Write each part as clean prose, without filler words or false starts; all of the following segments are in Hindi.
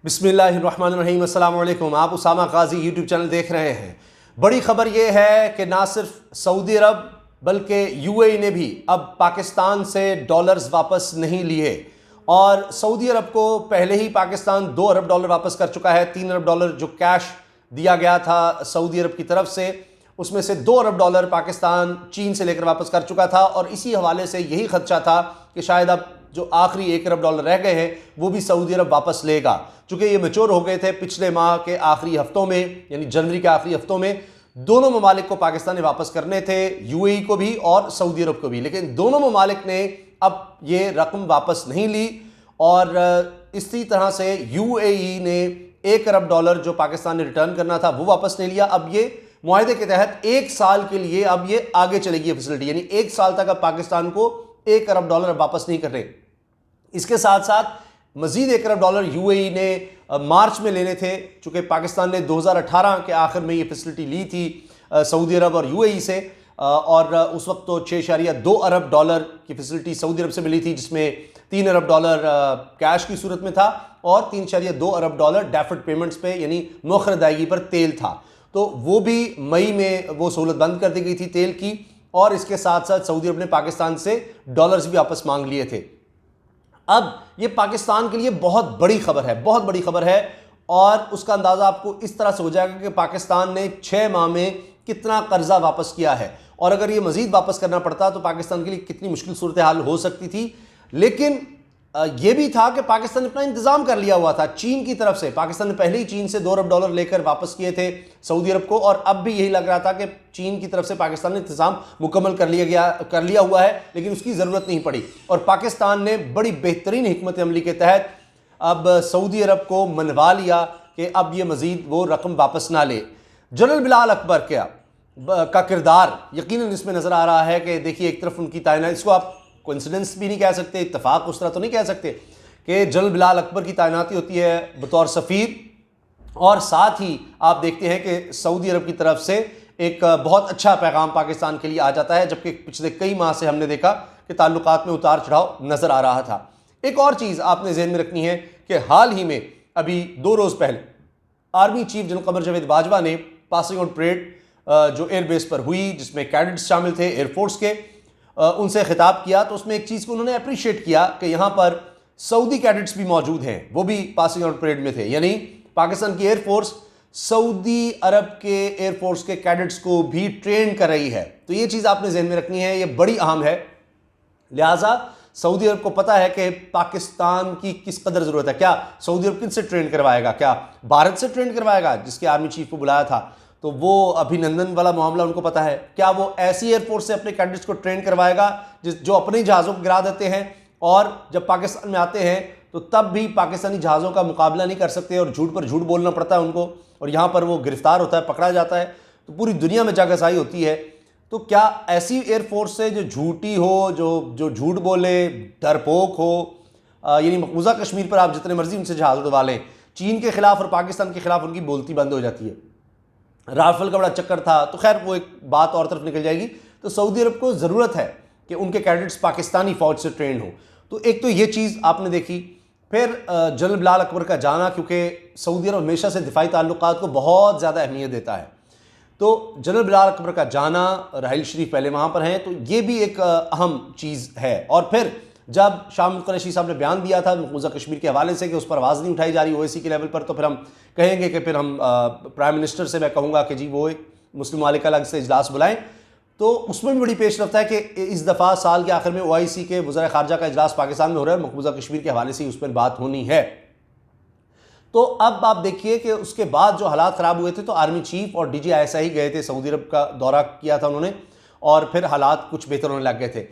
बिस्मिल्लाहिर्रहमानिर्रहीम, अस्सलाम वालेकुम। आप उसामा गाजी यूट्यूब चैनल देख रहे हैं। बड़ी खबर यह है कि ना सिर्फ सऊदी अरब बल्कि यूएई ने भी अब पाकिस्तान से डॉलर्स वापस नहीं लिए और सऊदी अरब को पहले ही पाकिस्तान 2 अरब डॉलर वापस कर चुका है। 3 अरब डॉलर जो कैश दिया गया था सऊदी अरब की तरफ से, उसमें से 2 अरब डॉलर पाकिस्तान चीन से लेकर वापस कर चुका था और इसी हवाले से यही खदशा था कि शायद अब जो आखिरी 1 अरब डॉलर रह गए हैं वो भी सऊदी अरब वापस लेगा, चूंकि ये मैच्योर हो गए थे पिछले माह के आखिरी हफ्तों में, यानी जनवरी के आखिरी हफ्तों में। दोनों ममालिक को पाकिस्तान ने वापस करने थे, यूएई को भी और सऊदी अरब को भी, लेकिन दोनों ममालिक ने अब ये रकम वापस नहीं ली और इसी तरह से यूएई ने 1 अरब डॉलर जो पाकिस्तान ने रिटर्न करना था वो वापस नहीं लिया। अब ये मुआहदे के तहत 1 साल के लिए अब ये आगे चलेगी फैसिलिटी, यानी 1 साल तक अब पाकिस्तान को 1 अरब डॉलर वापस नहीं कर रहे। इसके साथ साथ मजीद 1 अरब डॉलर यूएई ने मार्च में लेने थे, चूंकि पाकिस्तान ने 2018 के आखिर में ये फैसिलिटी ली थी सऊदी अरब और यूएई से, और उस वक्त तो 6.2 अरब डॉलर की फैसिलिटी सऊदी अरब से मिली थी, जिसमें 3 अरब डॉलर कैश की सूरत में था और 3.2 अरब डॉलर डेफर्ड पेमेंट्स पे यानी मुअख्खर अदायगी पर तेल था। तो वो भी मई में वो सहूलत बंद कर दी गई थी तेल की, और इसके साथ साथ सऊदी अरब ने पाकिस्तान से डॉलर्स भी वापस मांग लिए थे। अब ये पाकिस्तान के लिए बहुत बड़ी खबर है, बहुत बड़ी खबर है, और उसका अंदाज़ा आपको इस तरह से हो जाएगा कि पाकिस्तान ने 6 माह में कितना कर्जा वापस किया है, और अगर ये मजीद वापस करना पड़ता तो पाकिस्तान के लिए कितनी मुश्किल सूरत हाल हो सकती थी। लेकिन यह भी था कि पाकिस्तान ने अपना इंतजाम कर लिया हुआ था चीन की तरफ से। पाकिस्तान ने पहले ही चीन से 2 अरब डॉलर लेकर वापस किए थे सऊदी अरब को, और अब भी यही लग रहा था कि चीन की तरफ से पाकिस्तान ने इंतजाम मुकम्मल कर लिया हुआ है, लेकिन उसकी ज़रूरत नहीं पड़ी। और पाकिस्तान ने बड़ी बेहतरीन हिकमत अमली के तहत अब सऊदी अरब को मनवा लिया कि अब ये मजीद वो रकम वापस ना ले। जनरल बिलाल अकबर का किरदार यकीनन इसमें नज़र आ रहा है कि देखिए, एक तरफ उनकी तैनाती, इसको आप कोइंसिडेंस भी नहीं कह सकते, इत्तेफाक उस तरह तो नहीं कह सकते, कि जनरल बिलाल अकबर की तैनाती होती है बतौर सफ़ीर, और साथ ही आप देखते हैं कि सऊदी अरब की तरफ से एक बहुत अच्छा पैगाम पाकिस्तान के लिए आ जाता है, जबकि पिछले कई माह से हमने देखा कि ताल्लुकात में उतार चढ़ाव नज़र आ रहा था। एक और चीज़ आपने ज़हन में रखनी है कि हाल ही में अभी 2 रोज़ पहले army chief general Qamar Javed Bajwa ने पासिंग आउट परेड जो एयरबेस पर हुई, जिसमें कैडेट्स शामिल थे एयरफोर्स के, उनसे खिताब किया, तो उसमें एक चीज़ को उन्होंने अप्रिशिएट किया कि यहाँ पर सऊदी कैडेट्स भी मौजूद हैं, वो भी पासिंग आउट परेड में थे, यानी पाकिस्तान की एयरफोर्स सऊदी अरब के एयरफोर्स के कैडेट्स को भी ट्रेन कर रही है। तो ये चीज़ आपने जहन में रखनी है, ये बड़ी अहम है। लिहाजा सऊदी अरब को पता है कि पाकिस्तान की किस कदर ज़रूरत है। क्या सऊदी अरब किन से ट्रेन करवाएगा? क्या भारत से ट्रेन करवाएगा, जिसके आर्मी चीफ को बुलाया था, तो वो अभिनंदन वाला मामला उनको पता है। क्या वो ऐसी एयरफोर्स से अपने कैडेट्स को ट्रेन करवाएगा जो अपने जहाज़ों को गिरा देते हैं, और जब पाकिस्तान में आते हैं तो तब भी पाकिस्तानी जहाज़ों का मुकाबला नहीं कर सकते और झूठ पर झूठ बोलना पड़ता है उनको, और यहाँ पर वो गिरफ्तार होता है, पकड़ा जाता है, तो पूरी दुनिया में जागसाई होती है। तो क्या ऐसी एयरफोर्स से जो झूठी हो, जो झूठ बोले, डरपोक हो, यानी मकबूजा कश्मीर पर आप जितने मर्जी उनसे जहाज़ उड़वा लें, चीन के खिलाफ और पाकिस्तान के खिलाफ उनकी बोलती बंद हो जाती है। राफेल का बड़ा चक्कर था, तो खैर वो एक बात और तरफ निकल जाएगी। तो सऊदी अरब को ज़रूरत है कि उनके कैडेट्स पाकिस्तानी फ़ौज से ट्रेन हो। तो एक तो ये चीज़ आपने देखी। फिर जनरल बिलाल अकबर का जाना, क्योंकि सऊदी अरब हमेशा से दिफाई ताल्लुकात को बहुत ज़्यादा अहमियत देता है, तो जनरल बिलाल अकबर का जाना, राहिल शरीफ पहले वहाँ पर हैं, तो ये भी एक अहम चीज़ है। और फिर जब शाह कुरैशी साहब ने बयान दिया था मकबूजा कश्मीर के हवाले से कि उस पर आवाज़ नहीं उठाई जा रही ओवैसी के लेवल पर, तो फिर हम कहेंगे कि फिर हम प्राइम मिनिस्टर से मैं कहूँगा कि जी वो एक मुस्लिम मालिक अलग से इजलास बुलाएं। तो उसमें भी बड़ी पेशरफ्त है कि इस दफ़ा साल के आखिर में ओआईसी के वज़ीर ख़ारजा का इजलास पाकिस्तान में हो रहा है, मकबूजा कश्मीर के हवाले से ही उस पर बात होनी है। तो अब आप देखिए कि उसके बाद जो हालात ख़राब हुए थे, तो आर्मी चीफ और DGISI गए थे, सऊदी अरब का दौरा किया था उन्होंने, और फिर हालात कुछ बेहतर होने लग गए थे।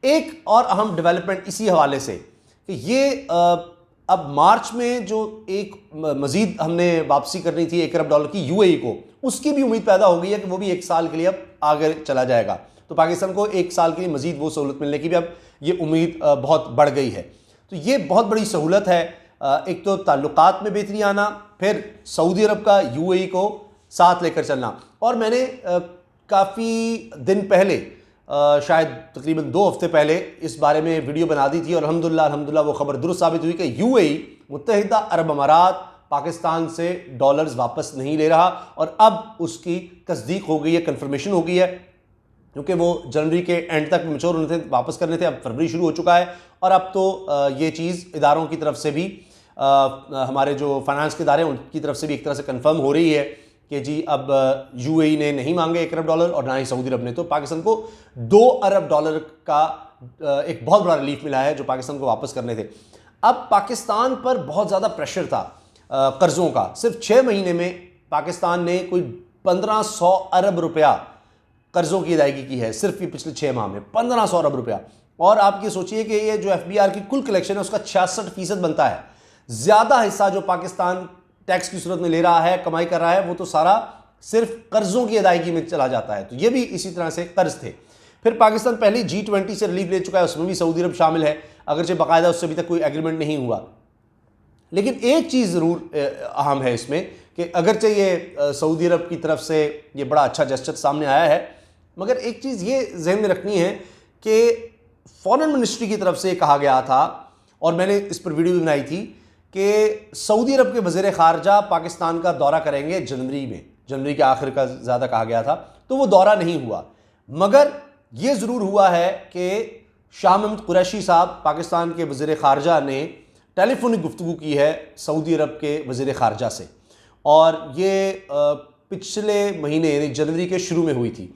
एक और अहम डेवलपमेंट इसी हवाले से कि ये अब मार्च में जो एक मज़ीद हमने वापसी करनी थी 1 अरब डॉलर की यूएई को, उसकी भी उम्मीद पैदा हो गई है कि वो भी 1 साल के लिए अब आगे चला जाएगा। तो पाकिस्तान को 1 साल के लिए मज़ीद वो सहूलत मिलने की भी अब ये उम्मीद बहुत बढ़ गई है। तो ये बहुत बड़ी सहूलत है। एक तो ताल्लुकात में बेहतरी आना, फिर सऊदी अरब का यूएई को साथ लेकर चलना। और मैंने काफ़ी दिन पहले, शायद तकरीबन 2 हफ्ते पहले इस बारे में वीडियो बना दी थी, और अल्हम्दुलिल्लाह वो खबर दुरुस्त साबित हुई कि यूएई, मुत्तहिदा अरब अमारात पाकिस्तान से डॉलर्स वापस नहीं ले रहा, और अब उसकी तस्दीक हो गई है, कंफर्मेशन हो गई है, क्योंकि वो जनवरी के एंड तक मैच्योर होने थे, वापस करने थे। अब फरवरी शुरू हो चुका है, और अब तो ये चीज़ इदारों की तरफ से भी, हमारे जो फाइनेंस के इदारे हैं उनकी तरफ से भी एक तरह से कंफर्म हो रही है कि जी अब यूएई ने नहीं मांगे 1 अरब डॉलर, और ना ही सऊदी अरब ने। तो पाकिस्तान को 2 अरब डॉलर का एक बहुत बड़ा रिलीफ मिला है जो पाकिस्तान को वापस करने थे। अब पाकिस्तान पर बहुत ज़्यादा प्रेशर था कर्ज़ों का। सिर्फ 6 महीने में पाकिस्तान ने कोई 1500 अरब रुपया कर्ज़ों की अदायगी की है, सिर्फ ये पिछले 6 माह में 1500 अरब रुपया। और आप ये सोचिए कि ये जो एफबीआर की कुल कलेक्शन है उसका 66% बनता है। ज़्यादा हिस्सा जो पाकिस्तान टैक्स की सूरत में ले रहा है, कमाई कर रहा है, वो तो सारा सिर्फ कर्ज़ों की अदायगी में चला जाता है। तो ये भी इसी तरह से कर्ज थे। फिर पाकिस्तान पहले G20 से रिलीफ ले चुका है, उसमें भी सऊदी अरब शामिल है, अगरचे बाकायदा उससे अभी तक कोई एग्रीमेंट नहीं हुआ। लेकिन एक चीज़ ज़रूर अहम है इसमें कि अगरचे ये सऊदी अरब की तरफ से ये बड़ा अच्छा जेस्चर सामने आया है, मगर एक चीज़ ये जहन में रखनी है कि फॉरेन मिनिस्ट्री की तरफ से कहा गया था, और मैंने इस पर वीडियो भी बनाई थी, कि सऊदी अरब के वज़ीर ख़ारजा पाकिस्तान का दौरा करेंगे जनवरी में, जनवरी के आखिर का ज़्यादा कहा गया था, तो वो दौरा नहीं हुआ। मगर ये ज़रूर हुआ है कि शाह महमूद कुरैशी साहब, पाकिस्तान के वज़ीर ख़ारजा ने टेलीफोनिक गुफ्तगू की है सऊदी अरब के वज़ीर ख़ारजा से, और ये पिछले महीने यानी जनवरी के शुरू में हुई थी।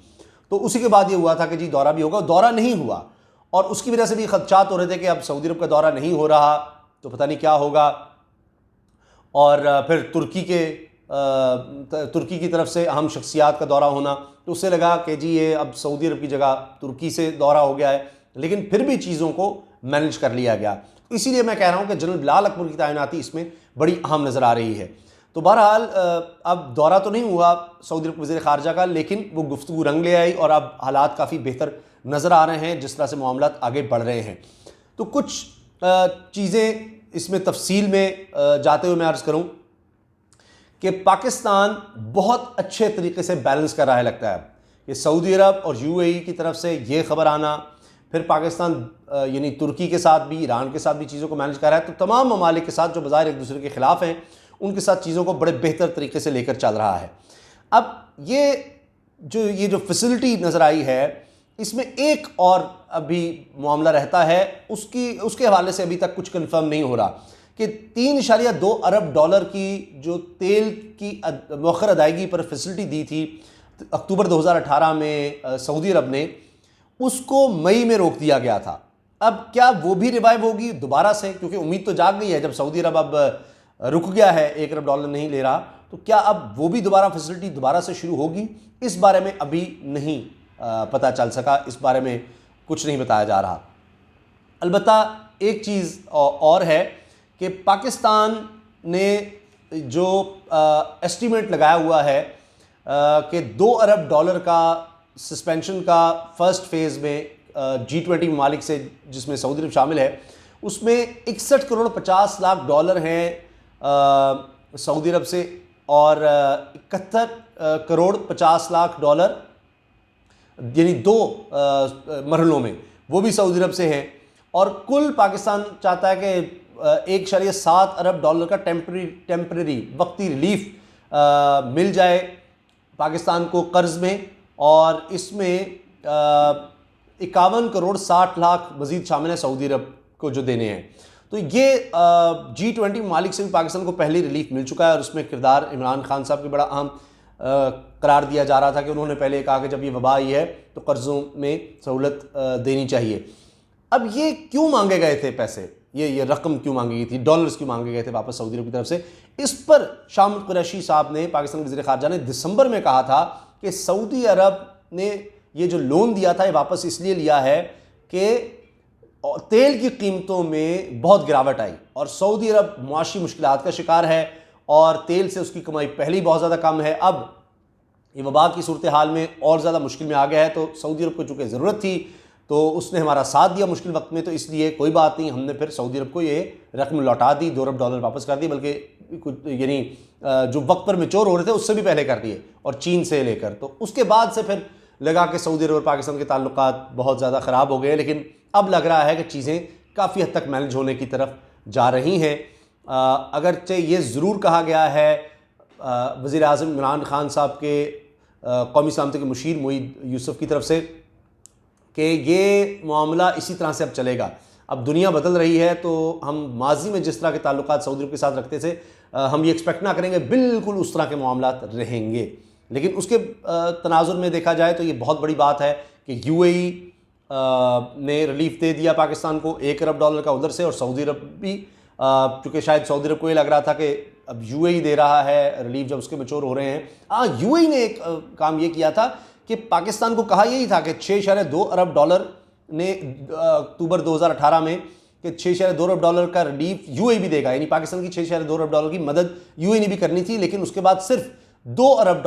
तो उसी के बाद ये हुआ था कि जी दौरा भी होगा, दौरा नहीं हुआ, और उसकी वजह से भी खदशात हो रहे थे कि अब सऊदी अरब का दौरा नहीं हो रहा तो पता नहीं क्या होगा। और फिर तुर्की की तरफ से अहम शख्सियात का दौरा होना, तो उससे लगा कि जी ये अब सऊदी अरब की जगह तुर्की से दौरा हो गया है, लेकिन फिर भी चीज़ों को मैनेज कर लिया गया। तो इसीलिए मैं कह रहा हूँ कि जनरल बिलाल अकबर की तैनाती इसमें बड़ी अहम नज़र आ रही है। तो बहरहाल अब दौरा तो नहीं हुआ सऊदी अरब के वज़ीर ख़ारजा का, लेकिन वो गुफ्तगू रंग ले आई, और अब हालात काफ़ी बेहतर नज़र आ रहे हैं जिस तरह से मामलात आगे बढ़ रहे हैं। तो कुछ चीज़ें इसमें तफसील में जाते हुए मैं अर्ज़ करूं कि पाकिस्तान बहुत अच्छे तरीके से बैलेंस कर रहा है। लगता है कि सऊदी अरब और यूएई की तरफ से ये ख़बर आना, फिर पाकिस्तान यानी तुर्की के साथ भी, ईरान के साथ भी चीज़ों को मैनेज कर रहा है। तो तमाम ममालिक के साथ जो बज़ाहिर एक दूसरे के ख़िलाफ़ हैं, उनके साथ चीज़ों को बड़े बेहतर तरीके से लेकर चल रहा है। अब ये जो फैसिलिटी नज़र आई है, इसमें एक और अभी मामला रहता है, उसके हवाले से अभी तक कुछ कंफर्म नहीं हो रहा कि 3.2 अरब डॉलर की जो तेल की मौखर अदायगी पर फैसिलिटी दी थी अक्टूबर 2018 में सऊदी अरब ने, उसको मई में रोक दिया गया था। अब क्या वो भी रिवाइव होगी दोबारा से, क्योंकि उम्मीद तो जाग गई है जब सऊदी अरब अब रुक गया है, 1 अरब डॉलर नहीं ले रहा, तो क्या अब वो भी दोबारा फैसिलिटी दोबारा से शुरू होगी? इस बारे में अभी नहीं पता चल सका, इस बारे में कुछ नहीं बताया जा रहा। अलबत्ता एक चीज़ और है कि पाकिस्तान ने जो एस्टीमेट लगाया हुआ है कि 2 अरब डॉलर का सस्पेंशन का फर्स्ट फेज़ में G20 ममालिक से, जिसमें सऊदी अरब शामिल है, उसमें 61 करोड़ 50 लाख डॉलर हैं सऊदी अरब से, और 71 करोड़ 50 लाख डॉलर यानी 2 मरहलों में वो भी सऊदी अरब से हैं। और कुल पाकिस्तान चाहता है कि 1.7 अरब डॉलर का टेम्परेरी वक्ती रिलीफ मिल जाए पाकिस्तान को कर्ज़ में, और इसमें 51 करोड़ 60 लाख मज़ीद शामिल है सऊदी अरब को जो देने हैं। तो ये G20 ममालिक से भी पाकिस्तान को पहली रिलीफ मिल चुका है, और उसमें किरदार इमरान खान साहब की बड़ा अहम करार दिया जा रहा था कि उन्होंने पहले कहा कि जब ये वबा आई है तो कर्ज़ों में सहूलत देनी चाहिए। अब ये क्यों मांगे गए थे पैसे, ये रकम क्यों मांगी गई थी, डॉलर्स क्यों मांगे गए थे वापस सऊदी अरब की तरफ से? इस पर शाह महमूद कुरैशी साहब ने, पाकिस्तान के वज़ीर ख़ारजा ने दिसंबर में कहा था कि सऊदी अरब ने ये जो लोन दिया था ये वापस इसलिए लिया है कि तेल की कीमतों में बहुत गिरावट आई, और सऊदी अरब मुआशी मुश्किलात का शिकार है, और तेल से उसकी कमाई पहले ही बहुत ज़्यादा कम है। अब ये वबा की सूरत हाल में और ज़्यादा मुश्किल में आ गया है, तो सऊदी अरब को चूँकि ज़रूरत थी तो उसने हमारा साथ दिया मुश्किल वक्त में, तो इसलिए कोई बात नहीं, हमने फिर सऊदी अरब को ये रकम लौटा दी, 2 अरब डॉलर वापस कर दी, बल्कि कुछ यानी जो वक्त पर मैच्योर हो रहे थे उससे भी पहले कर दिए, और चीन से लेकर। तो उसके बाद से फिर लगा कि सऊदी अरब और पाकिस्तान के ताल्लुकात बहुत ज़्यादा ख़राब हो गए, लेकिन अब लग रहा है कि चीज़ें काफ़ी हद तक मैनेज होने की तरफ जा रही हैं। अगरचे ये ज़रूर कहा गया है वज़ीर आज़म इमरान खान साहब के कौमी सलामती के मुशीर मोईद यूसुफ की तरफ से कि ये मामला इसी तरह से अब चलेगा। अब दुनिया बदल रही है, तो हम माजी में जिस तरह के ताल्लुकात सऊदी अरब के साथ रखते थे, हम ये एक्सपेक्ट ना करेंगे बिल्कुल उस तरह के मामला रहेंगे। लेकिन उसके तनाजुर में देखा जाए तो ये बहुत बड़ी बात है कि UAE ने रिलीफ दे दिया पाकिस्तान को $1 अरब का उधर से, और सऊदी अरब भी, चूँकि शायद सऊदी अरब को ये लग रहा था कि अब UAE दे रहा है रिलीफ जब उसके मैच्योर हो रहे हैं। UAE ने एक काम ये किया था कि पाकिस्तान को कहा यही था कि $6.2 अरब ने अक्टूबर 2018 में कि $6.2 अरब का रिलीफ UAE भी देगा, यानी पाकिस्तान की $6.2 अरब की मदद UAE ने भी करनी थी। लेकिन उसके बाद सिर्फ $2 अरब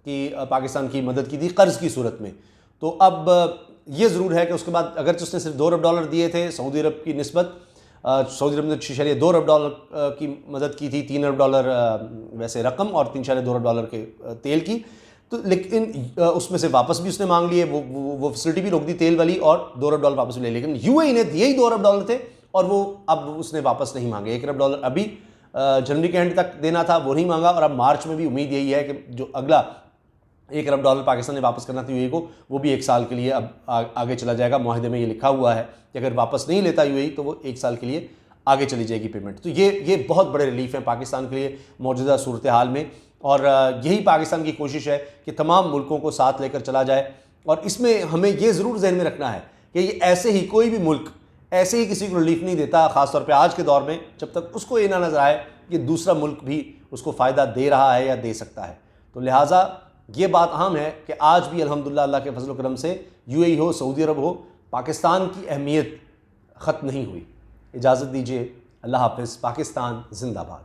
की पाकिस्तान की मदद की थी कर्ज की सूरत में। तो अब ये ज़रूर है कि उसके बाद अगर उसने सिर्फ $2 अरब दिए थे सऊदी अरब की निस्बत, सऊदी अरब ने $6.2 अरब की मदद की थी, $3 अरब वैसे रकम और $3.2 अरब के तेल की, तो लेकिन उसमें से वापस भी उसने मांग लिए, वो फैसिलिटी भी रोक दी तेल वाली, और $2 अरब वापस भी ले। लेकिन UAE ने दिए ही $2 अरब थे, और वो अब उसने वापस नहीं मांगे। $1 अरब अभी जनवरी के एंड तक देना था, वो नहीं मांगा, और अब मार्च में भी उम्मीद यही है कि जो अगला $1 अरब पाकिस्तान ने वापस करना था UAE को, वो भी 1 साल के लिए अब आगे चला जाएगा। मुआहदे में ये लिखा हुआ है कि अगर वापस नहीं लेता UAE तो वो 1 साल के लिए आगे चली जाएगी पेमेंट। तो ये बहुत बड़े रिलीफ हैं पाकिस्तान के लिए मौजूदा सूरत हाल में, और यही पाकिस्तान की कोशिश है कि तमाम मुल्कों को साथ लेकर चला जाए। और इसमें हमें ये ज़रूर जहन में रखना है कि ये ऐसे ही कोई भी मुल्क ऐसे ही किसी को रिलीफ नहीं देता, ख़ासतौर पे आज के दौर में, जब तक उसको ये ना नज़र आए कि दूसरा मुल्क भी उसको फ़ायदा दे रहा है या दे सकता है। तो लिहाजा ये बात अहम है कि आज भी अल्हम्दुलिल्लाह अल्लाह के फजल करम से UAE हो, सऊदी अरब हो, पाकिस्तान की अहमियत ख़त्म नहीं हुई। इजाज़त दीजिए, अल्लाह हाफ़िज़। पाकिस्तान जिंदाबाद।